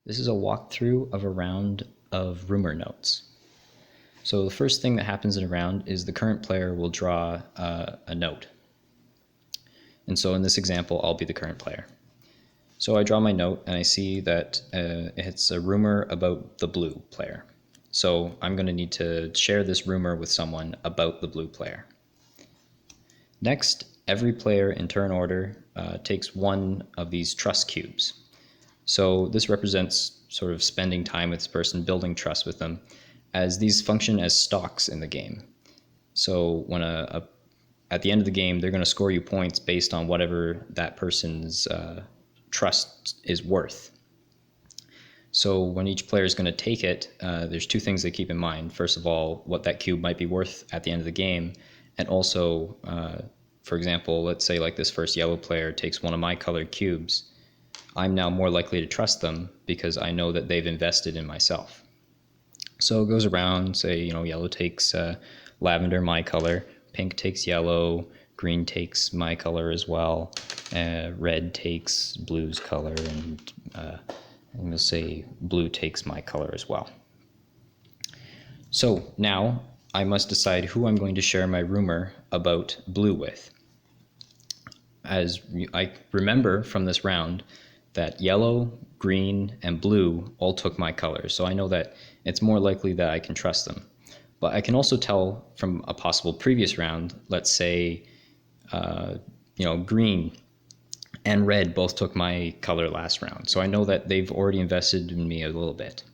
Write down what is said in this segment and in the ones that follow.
This is a walkthrough of a round of rumor notes. So the first thing that happens in a round is the current player will draw a note. And so in this example, I'll be the current player. So I draw my note and I see that it's a rumor about the blue player. So I'm going to need to share this rumor with someone about the blue player. Next, every player in turn order takes one of these trust cubes. So this represents sort of spending time with this person, building trust with them, as these function as stocks in the game. So when at the end of the game, they're going to score you points based on whatever that person's trust is worth. So when each player is going to take it, there's two things they keep in mind. First of all, what that cube might be worth at the end of the game, and also, for example, let's say like this first yellow player takes one of my colored cubes. I'm now more likely to trust them because I know that they've invested in myself. So it goes around, say, yellow takes lavender, my color, pink takes yellow, green takes my color as well, red takes blue's color, and we'll say blue takes my color as well. So now I must decide who I'm going to share my rumor about blue with. As I remember from this round, that yellow, green, and blue all took my colors, so I know that it's more likely that I can trust them. But I can also tell from a possible previous round, let's say, green and red both took my color last round, so I know that they've already invested in me a little bit.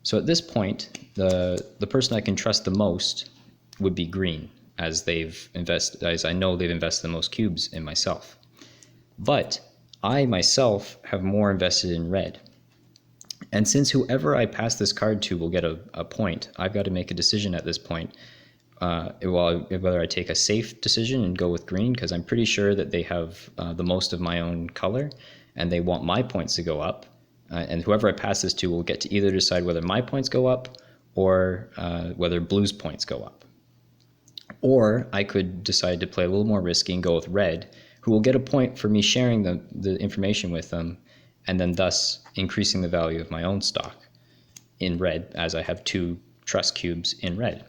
So at this point, the person I can trust the most would be green, as I know they've invested the most cubes in myself. But I myself have more invested in red. And since whoever I pass this card to will get a point, I've got to make a decision at this point, whether I take a safe decision and go with green, because I'm pretty sure that they have the most of my own color, and they want my points to go up. And whoever I pass this to will get to either decide whether my points go up or whether blue's points go up. Or I could decide to play a little more risky and go with red, who will get a point for me sharing the information with them, and then thus increasing the value of my own stock in red, as I have two trust cubes in red.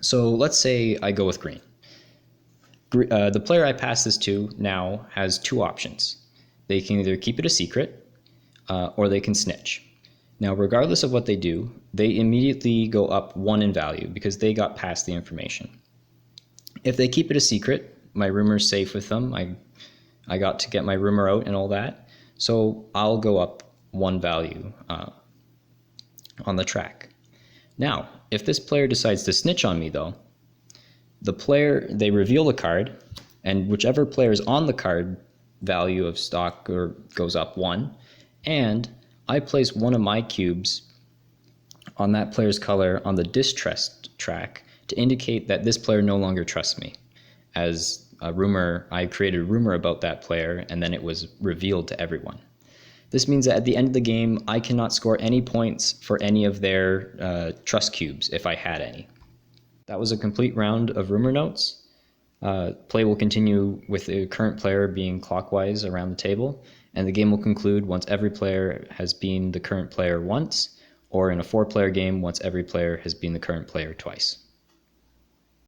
So let's say I go with green. The player I pass this to now has two options. They can either keep it a secret, or they can snitch. Now, regardless of what they do, they immediately go up one in value because they got past the information. If they keep it a secret, my rumor's safe with them. I got to get my rumor out and all that. So I'll go up one value on the track. Now, if this player decides to snitch on me though, they reveal the card, and whichever player is on the card value of stock goes up one, and I place one of my cubes on that player's color on the distrust track to indicate that this player no longer trusts me. As I created a rumor about that player, and then it was revealed to everyone. This means that at the end of the game, I cannot score any points for any of their trust cubes if I had any. That was a complete round of rumor notes. Play will continue with the current player being clockwise around the table, and the game will conclude once every player has been the current player once, or in a 4-player game, once every player has been the current player twice.